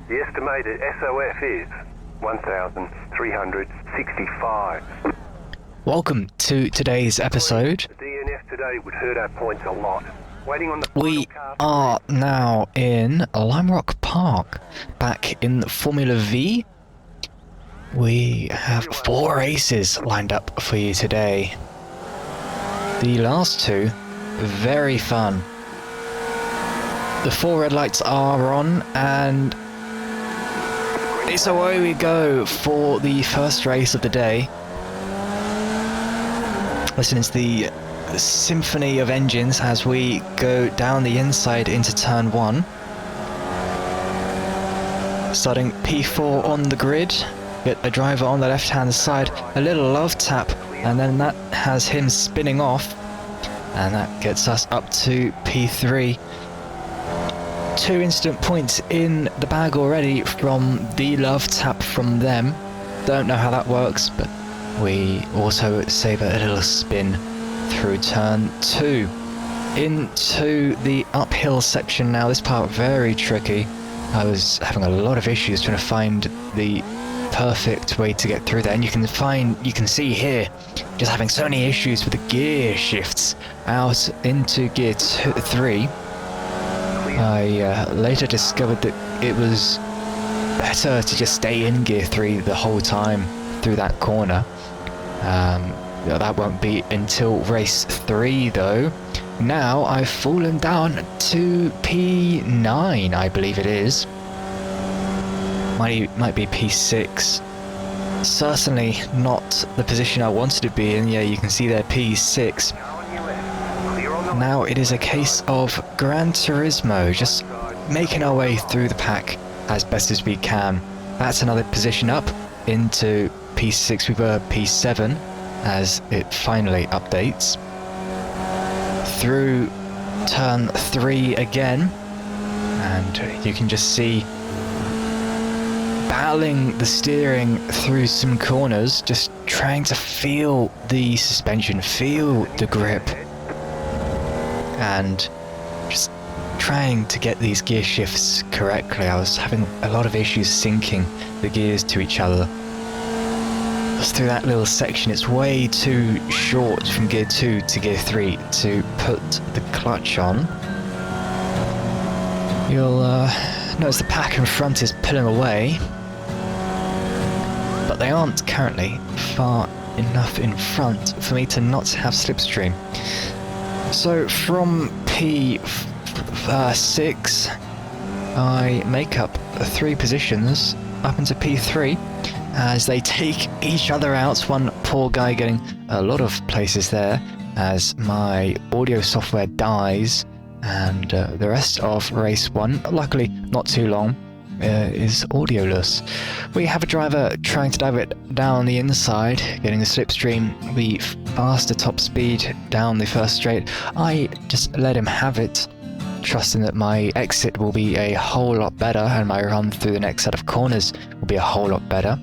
The estimated SOF is 1,365. Welcome to today's episode. The DNF today would hurt our points a lot. Waiting on the We are now in Lime Rock Park, back in Formula Vee. We have 4 races lined up for you today. The last 2, very fun. The 4 red lights are on, and it's away we go for the first race of the day. Listen to the symphony of engines as we go down the inside into turn 1. Starting P4 on the grid, get a driver on the left hand side, a little love tap, and then that has him spinning off, and that gets us up to P3. 2 instant points in the bag already from the love tap from them. Don't know how that works, but we also save a little spin through turn 2 into the uphill section. Now this part very tricky. I was having a lot of issues trying to find the perfect way to get through there, and you can see here just having so many issues with the gear shifts out into gear 3. I later discovered that it was better to just stay in gear 3 the whole time through that corner. That won't be until race 3 though. Now I've fallen down to P9, I believe it is. Might be P6. Certainly not the position I wanted to be in. Yeah, you can see there P6. Now it is a case of Gran Turismo, just making our way through the pack as best as we can. That's another position up into P6. We were P7 as it finally updates. Through turn 3 again, and you can just see battling the steering through some corners, just trying to feel the suspension, feel the grip, and just trying to get these gear shifts correctly. I was having a lot of issues syncing the gears to each other. Just through that little section, it's way too short from gear 2 to gear 3 to put the clutch on. You'll notice the pack in front is pulling away, but they aren't currently far enough in front for me to not have slipstream. So from P6, I make up 3 positions up into P3 as they take each other out. One poor guy getting a lot of places there as my audio software dies, and the rest of race 1, luckily not too long, is audioless. We have a driver trying to dive it down the inside, getting the slipstream, the faster top speed down the first straight. I just let him have it, trusting that my exit will be a whole lot better and my run through the next set of corners will be a whole lot better.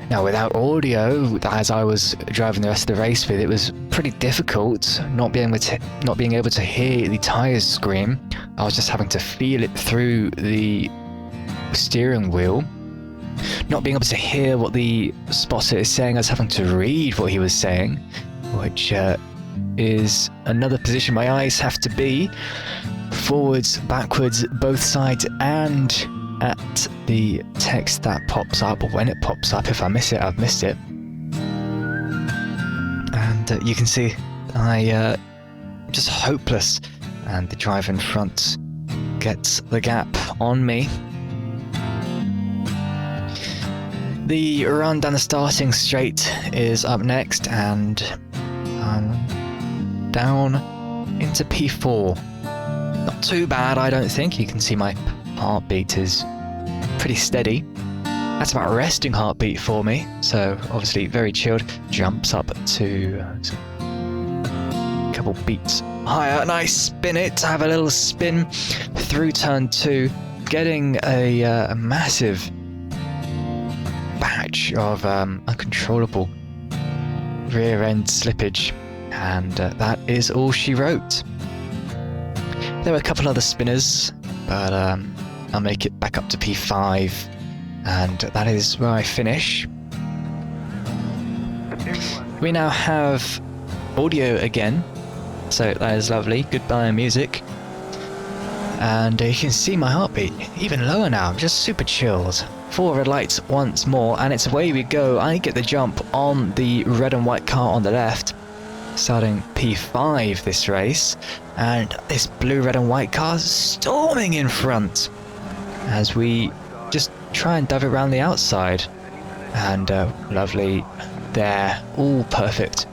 Now without audio, as I was driving the rest of the race with, it was pretty difficult not being able to hear the tyres scream. I was just having to feel it through the steering wheel. Not being able to hear what the spotter is saying, I was having to read what he was saying, which is another position my eyes have to be. Forwards, backwards, both sides, and at the text that pops up, or when it pops up. If I miss it, I've missed it. And you can see I just hopeless, and the driver in front gets the gap on me. The run down the starting straight is up next, and I'm down into P4. Not too bad, I don't think. You can see my heartbeat is pretty steady. That's about resting heartbeat for me, so obviously very chilled. Jumps up to a couple beats higher, and I spin it. Have a little spin through turn 2, getting a massive batch of uncontrollable rear end slippage, and that is all she wrote. There were a couple other spinners, but I'll make it back up to P5, and that is where I finish. We now have audio again, so that is lovely. Goodbye music. And you can see my heartbeat even lower now. I'm just super chilled. 4 red lights once more, and it's away we go. I get the jump on the red and white car on the left, starting P5 this race, and this blue, red and white car storming in front as we just try and dive around the outside. And lovely there, all perfect.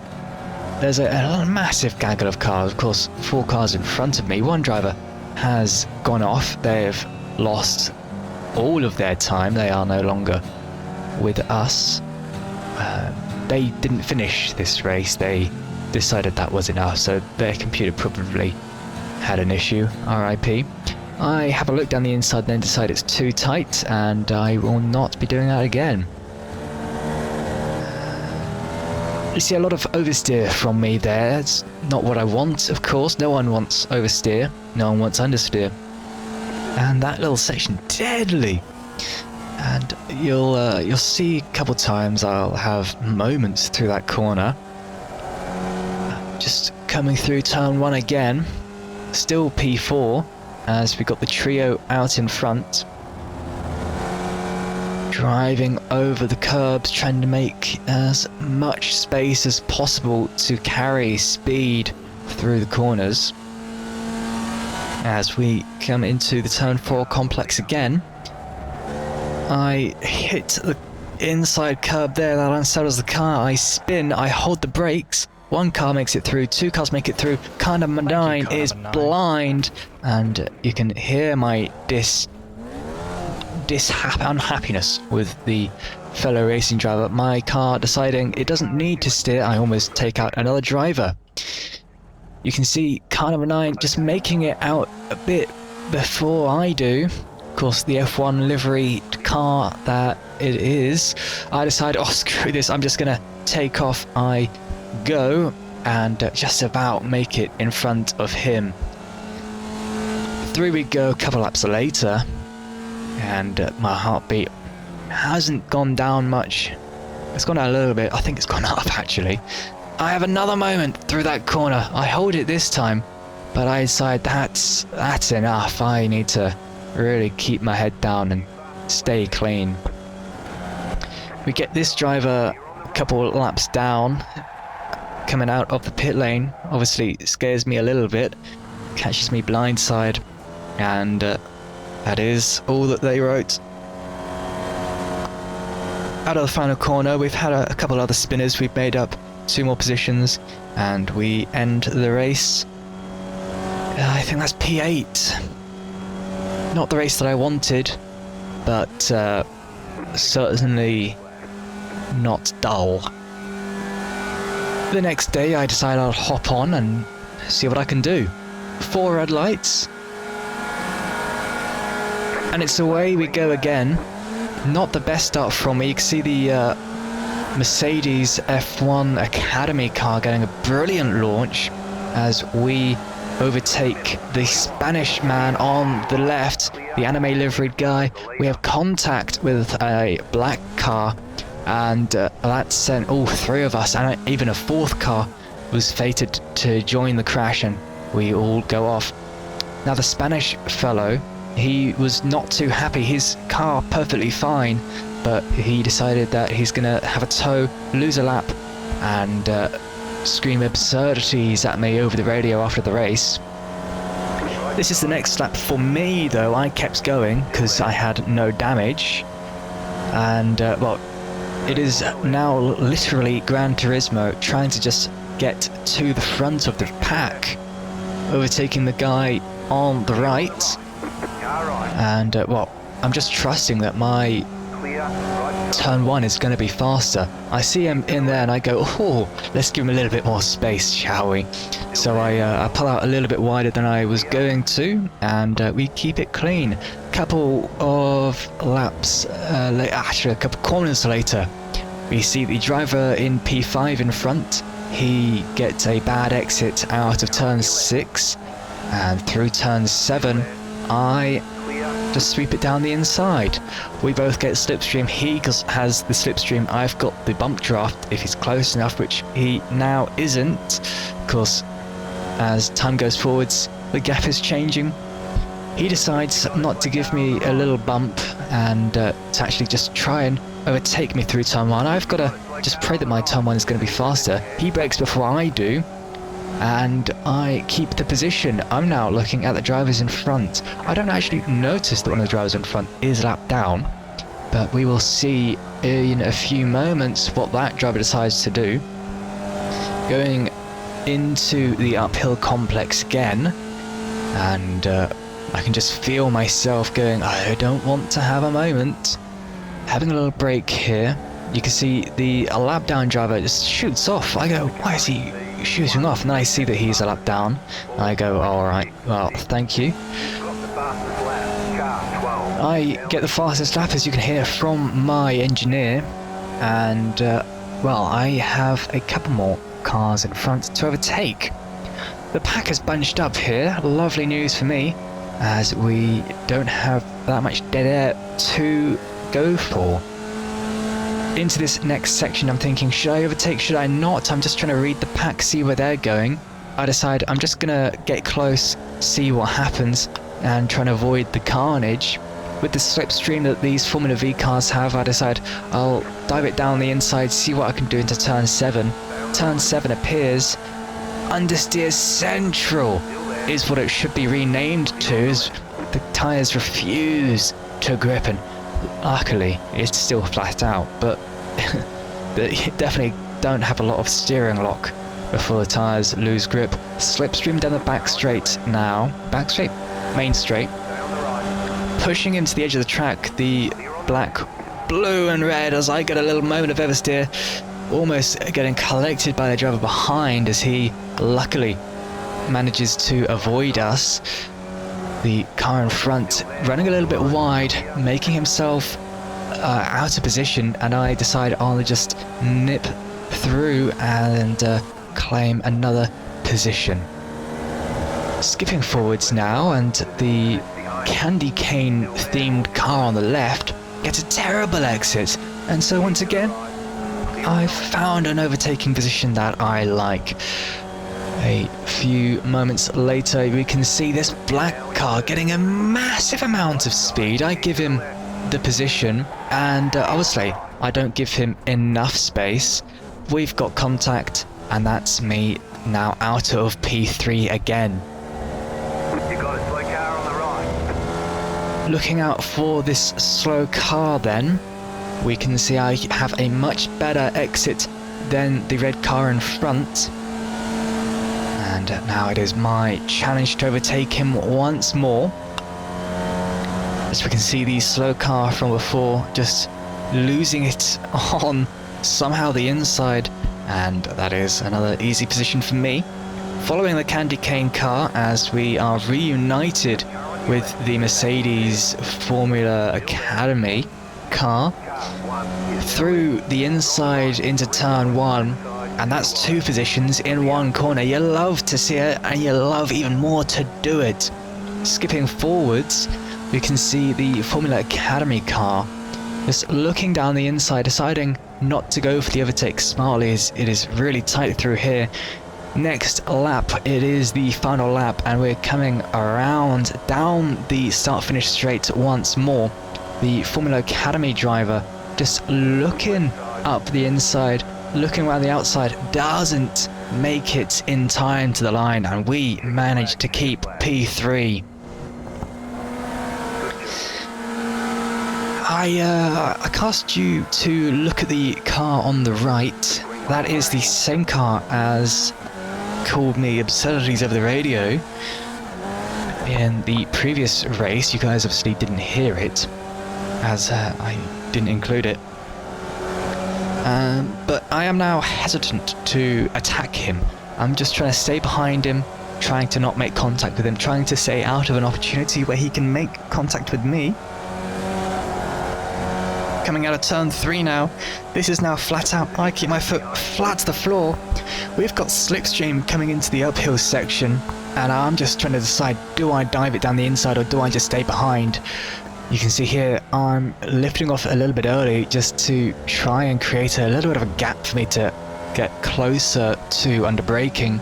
There's a massive gaggle of cars, of course 4 cars in front of me. One driver has gone off. They've lost all of their time. They are no longer with us. They didn't finish this race. They decided that was enough, so their computer probably had an issue. RIP. I have a look down the inside and then decide it's too tight, and I will not be doing that again. You see a lot of oversteer from me there. It's not what I want, of course. No one wants oversteer. No one wants understeer. And that little section, deadly. And you'll see a couple times I'll have moments through that corner. Just coming through turn 1 again. Still P4 as we got the trio out in front. Driving over the curbs, trying to make as much space as possible to carry speed through the corners. As we come into the turn 4 complex again, I hit the inside curb there that unsettles the car. I spin, I hold the brakes. 1 car makes it through, 2 cars make it through. Car number 9 is blind, and you can hear my unhappiness with the fellow racing driver. My car deciding it doesn't need to steer. I almost take out another driver. You can see car number 9 just making it out a bit before I do. Of course, the F1 livery car that it is. I decide, oh screw this, I'm just gonna take off. I go and just about make it in front of him. Through we go a couple laps later, and my heartbeat hasn't gone down much. It's gone down a little bit. I think it's gone up actually. I have another moment through that corner. I hold it this time, but I decide that's enough. I need to really keep my head down and stay clean. We get this driver a couple laps down, coming out of the pit lane. Obviously scares me a little bit, catches me blindside, and that is all that they wrote. Out of the final corner, we've had a couple other spinners. We've made up 2 more positions, and we end the race. I think that's P8. Not the race that I wanted, but certainly not dull. The next day, I decide I'll hop on and see what I can do. 4 red lights. And it's away we go again. Not the best start from me. You can see the Mercedes F1 Academy car getting a brilliant launch as we overtake the Spanish man on the left, the anime liveried guy. We have contact with a black car, and that sent all 3 of us, and even a 4th car was fated to join the crash, and we all go off. Now the Spanish fellow, he was not too happy. His car perfectly fine, but he decided that he's gonna have a tow, lose a lap, and scream absurdities at me over the radio after the race. This is the next lap for me though. I kept going because I had no damage, and well, it is now literally Gran Turismo, trying to just get to the front of the pack, overtaking the guy on the right. And well, I'm just trusting that my turn 1 is going to be faster. I see him in there and I go, oh, let's give him a little bit more space, shall we? So I pull out a little bit wider than I was going to, and we keep it clean. Couple of laps actually a couple corners later, we see the driver in P5 in front. He gets a bad exit out of turn 6, and through turn 7 I to sweep it down the inside. We both get slipstream. He has the slipstream. I've got the bump draft if he's close enough, which he now isn't. Of course, as time goes forwards, the gap is changing. He decides not to give me a little bump and to actually just try and overtake me through turn 1. I've got to just pray that my turn 1 is going to be faster. He brakes before I do, and I keep the position. I'm now looking at the drivers in front. I don't actually notice that one of the drivers in front is lapped down, but we will see in a few moments what that driver decides to do. Going into the uphill complex again, and I can just feel myself going, I don't want to have a moment. Having a little break here, you can see the lap down driver just shoots off. I go, why is he shooting off? And then I see that he's a lap down. I go, alright, well, thank you. I get the fastest lap, as you can hear, from my engineer. And, well, I have a couple more cars in front to overtake. The pack is bunched up here. Lovely news for me, as we don't have that much dead air to go for. Into this next section, I'm thinking, should I overtake, should I not? I'm just trying to read the pack, see where they're going. I decide I'm just gonna get close, see what happens, and try and avoid the carnage. With the slipstream that these Formula Vee cars have, I decide I'll dive it down the inside, see what I can do into turn 7. Turn 7 appears. Understeer Central is what it should be renamed to, as the tyres refuse to grip, and luckily it's still flat out, but they definitely don't have a lot of steering lock before the tyres lose grip. Slipstream down the back straight now. Back straight? Main straight. Pushing into the edge of the track, the black, blue and red, as I get a little moment of oversteer. Almost getting collected by the driver behind, as he luckily manages to avoid us. The car in front running a little bit wide, making himself out of position, and I decide I'll just nip through and claim another position. Skipping forwards now, and the candy cane themed car on the left gets a terrible exit, and so once again I've found an overtaking position that I like. A few moments later, we can see this black car getting a massive amount of speed. I give him the position, and obviously I don't give him enough space. We've got contact, and that's me now out of P3 again. You got a slow car on the right. Looking out for this slow car then, we can see I have a much better exit than the red car in front. And now it is my challenge to overtake him once more. As we can see the slow car from before just losing it on somehow the inside. And that is another easy position for me. Following the candy cane car, as we are reunited with the Mercedes Formula Academy car. Through the inside into turn 1. And that's 2 positions in 1 corner. You love to see it, and you love even more to do it. Skipping forwards, we can see the Formula Academy car just looking down the inside, deciding not to go for the overtake smartly, as it is really tight through here. Next lap, it is the final lap, and we're coming around down the start-finish straight once more. The Formula Academy driver just looking up the inside, looking around the outside, doesn't make it in time to the line, and we manage to keep P3. I cast you to look at the car on the right. That is the same car as called me absurdities over the radio in the previous race. You guys obviously didn't hear it, as I didn't include it. But I am now hesitant to attack him. I'm just trying to stay behind him, trying to not make contact with him, trying to stay out of an opportunity where he can make contact with me. Coming out of turn 3 now. This is now flat out. I keep my foot flat to the floor. We've got slipstream coming into the uphill section, and I'm just trying to decide, do I dive it down the inside or do I just stay behind? You can see here I'm lifting off a little bit early just to try and create a little bit of a gap for me to get closer to under braking,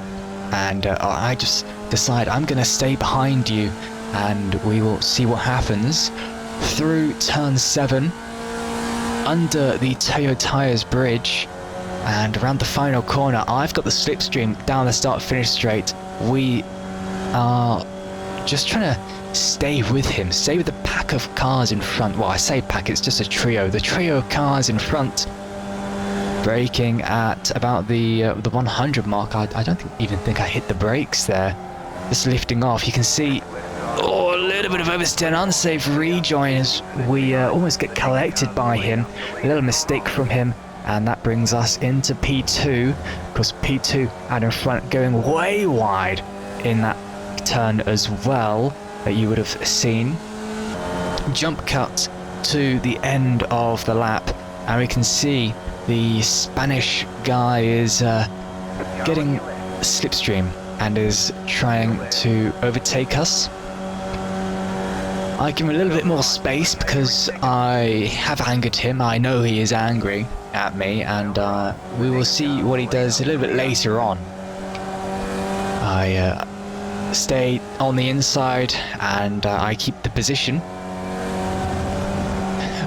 and I just decide I'm going to stay behind you and we will see what happens. Through turn 7, under the Toyo Tires bridge, and around the final corner, I've got the slipstream down the start-finish straight. We are just trying to stay with him, stay with the pack of cars in front. Well, I say pack, it's just a trio. The trio of cars in front, braking at about the 100 mark. I don't even think I hit the brakes there. Just lifting off. You can see, oh, a little bit of oversteer, an unsafe rejoin as we almost get collected by him. A little mistake from him, and that brings us into P2. Of course, P2 out in front, going way wide in that turn as well, that you would have seen. Jump cut to the end of the lap, and we can see the Spanish guy is getting slipstream and is trying to overtake us. I give him a little bit more space because I have angered him. I know he is angry at me, and we will see what he does a little bit later on. I stay on the inside and I keep the position,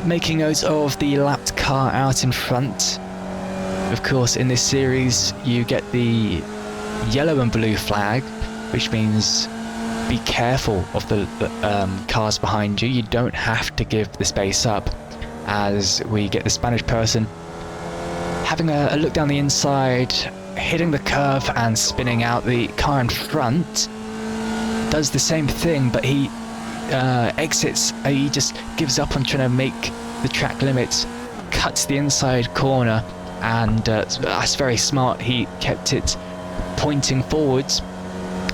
making note of the lapped car out in front. Of course, in this series you get the yellow and blue flag, which means be careful of the cars behind you. You don't have to give the space up, as we get the Spanish person having a look down the inside, hitting the curve and spinning out. The car in front does the same thing, but he exits. He just gives up on trying to make the track limits, cuts the inside corner, and that's very smart. He kept it pointing forwards.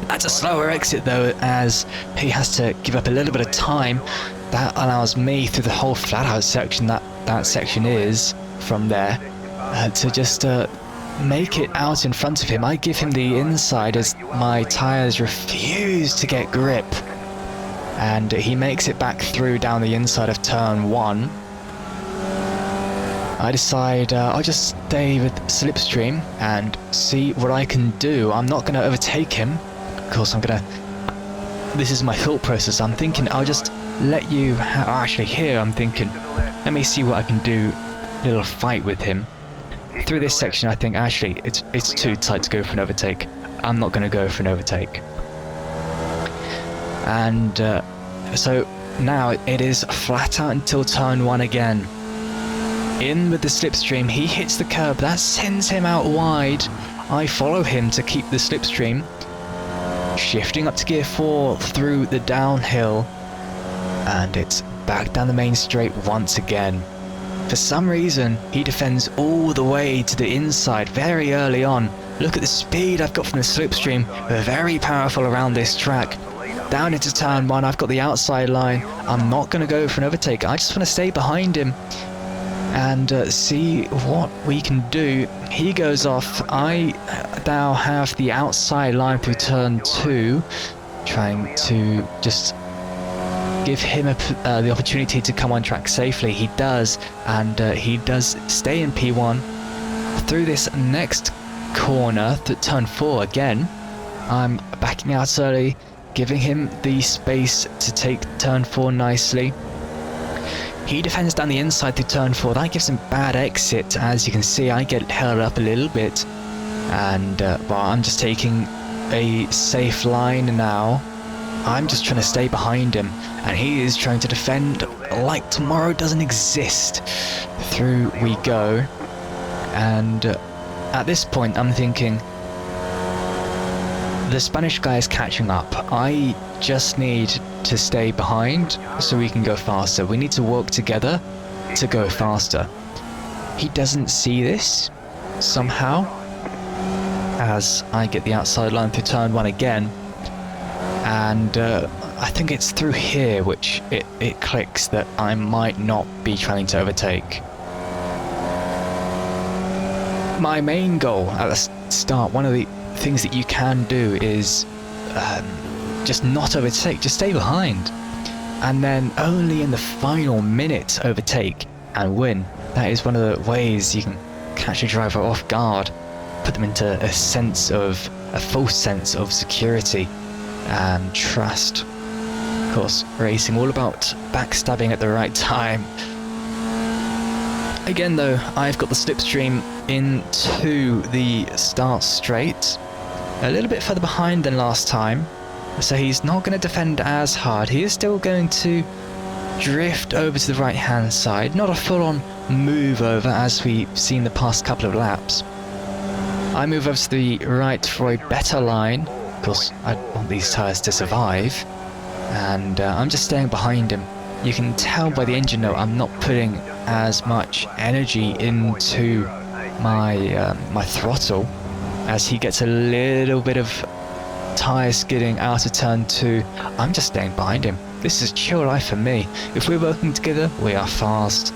That's a slower exit though, as he has to give up a little bit of time. That allows me, through the whole Flatout section that section is from there, to just make it out in front of him. I give him the inside as my tyres refuse to get grip, and he makes it back through down the inside of turn 1. I decide I'll just stay with slipstream and see what I can do. I'm not going to overtake him. Of course, this is my thought process. I'm thinking I'll just let you actually here I'm thinking, let me see what I can do. A little fight with him. Through this section, I think actually it's too tight to go for an overtake. I'm not going to go for an overtake. And so now it is flat out until turn 1 again. In with the slipstream, he hits the curb, that sends him out wide. I follow him to keep the slipstream, shifting up to gear 4 through the downhill, and it's back down the main straight once again. For some reason, he defends all the way to the inside very early on. Look at the speed I've got from the slipstream. We're very powerful around this track. Down into turn 1, I've got the outside line. I'm not going to go for an overtake. I just want to stay behind him and see what we can do. He goes off. I now have the outside line through turn 2, trying to just give him the opportunity to come on track safely. He does, and he does stay in P1. Through this next corner, turn 4 again, I'm backing out early, giving him the space to take turn 4 nicely. He defends down the inside through turn 4. That gives him bad exit. As you can see, I get held up a little bit, and well, I'm just taking a safe line now. I'm just trying to stay behind him, and he is trying to defend like tomorrow doesn't exist. Through we go, and at this point I'm thinking the Spanish guy is catching up. I just need to stay behind so we can go faster. We need to work together to go faster. He doesn't see this somehow, as I get the outside line through turn 1 again, and I think it's through here which it clicks that I might not be trying to overtake. My main goal at the start, one of the things that you can do is just not overtake, just stay behind. and then only in the final minute overtake and win. That is one of the ways you can catch a driver off guard, put them into a false sense of security and trust. Of course, racing all about backstabbing at the right time. Again though, I've got the slipstream into the start straight, a little bit further behind than last time, so he's not going to defend as hard. He is still going to drift over to the right hand side, not a full-on move over as we've seen the past couple of laps. I move over to the right for a better line. Of course, I want these tyres to survive, and I'm just staying behind him. You can tell by the engine note I'm not putting as much energy into my throttle as he gets a little bit of tyre skidding out of turn 2. I'm just staying behind him. This is chill life for me. If we're working together, we are fast.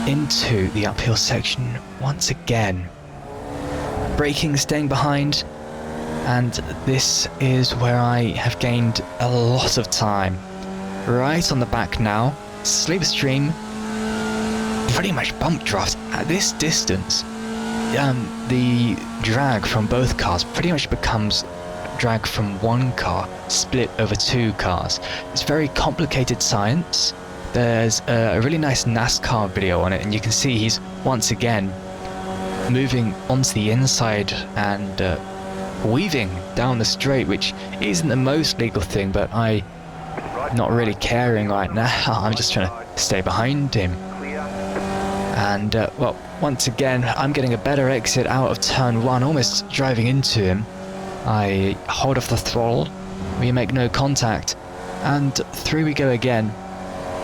Into the uphill section once again. Braking, staying behind, and this is where I have gained a lot of time. Right on the back now, slipstream, pretty much bump draft. At this distance, the drag from both cars pretty much becomes drag from one car split over two cars. It's very complicated science. There's a really nice NASCAR video on it, and you can see he's once again moving onto the inside and weaving down the straight, which isn't the most legal thing, but I'm not really caring right now. I'm just trying to stay behind him. And well, once again, I'm getting a better exit out of turn 1, almost driving into him. I hold off the throttle, we make no contact, and through we go again.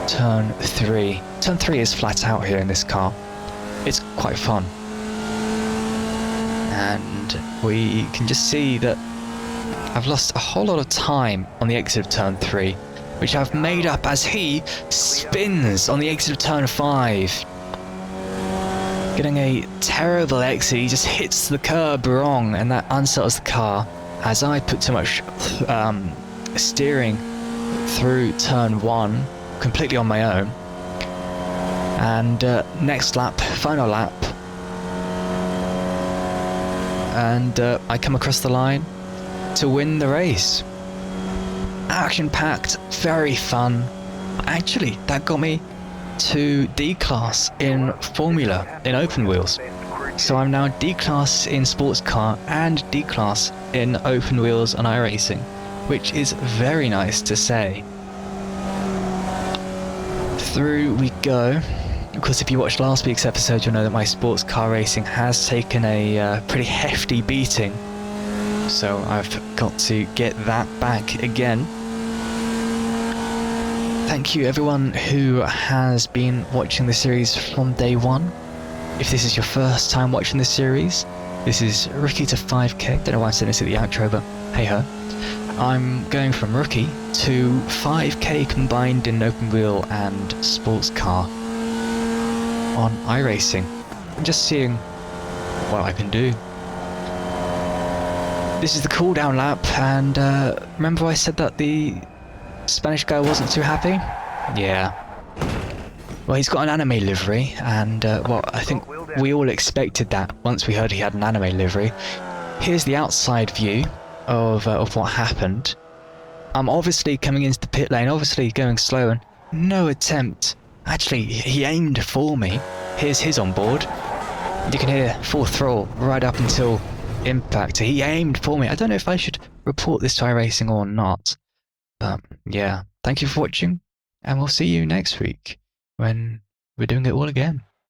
Turn 3. Turn 3 is flat out here in this car. It's quite fun. And we can just see that I've lost a whole lot of time on the exit of turn 3, which I've made up as he spins on the exit of turn 5. Getting a terrible exit, he just hits the curb wrong, and that unsettles the car as I put too much steering through turn 1 completely on my own. And next lap, final lap, and I come across the line to win the race. Action-packed, very fun. Actually, that got me to D-Class in Formula, in open wheels. So I'm now D-Class in sports car and D-Class in open wheels on iRacing, which is very nice to say. Through we go. Of course, if you watched last week's episode, you'll know that my sports car racing has taken a pretty hefty beating. So I've got to get that back again. Thank you everyone who has been watching the series from day one. If this is your first time watching the series, this is Rookie to 5k. Don't know why I said this at the outro, but hey ho. I'm going from rookie to 5k combined in open wheel and sports car on iRacing. I'm just seeing what I can do. This is the cool down lap, and remember I said that the Spanish guy wasn't too happy? Yeah. Well, he's got an anime livery, and well, I think we all expected that once we heard he had an anime livery. Here's the outside view of what happened. I'm obviously coming into the pit lane, obviously going slow, and no attempt. Actually, he aimed for me. Here's his on board. You can hear full throttle right up until impact. He aimed for me. I don't know if I should report this to iRacing or not. But yeah, thank you for watching, and we'll see you next week when we're doing it all again.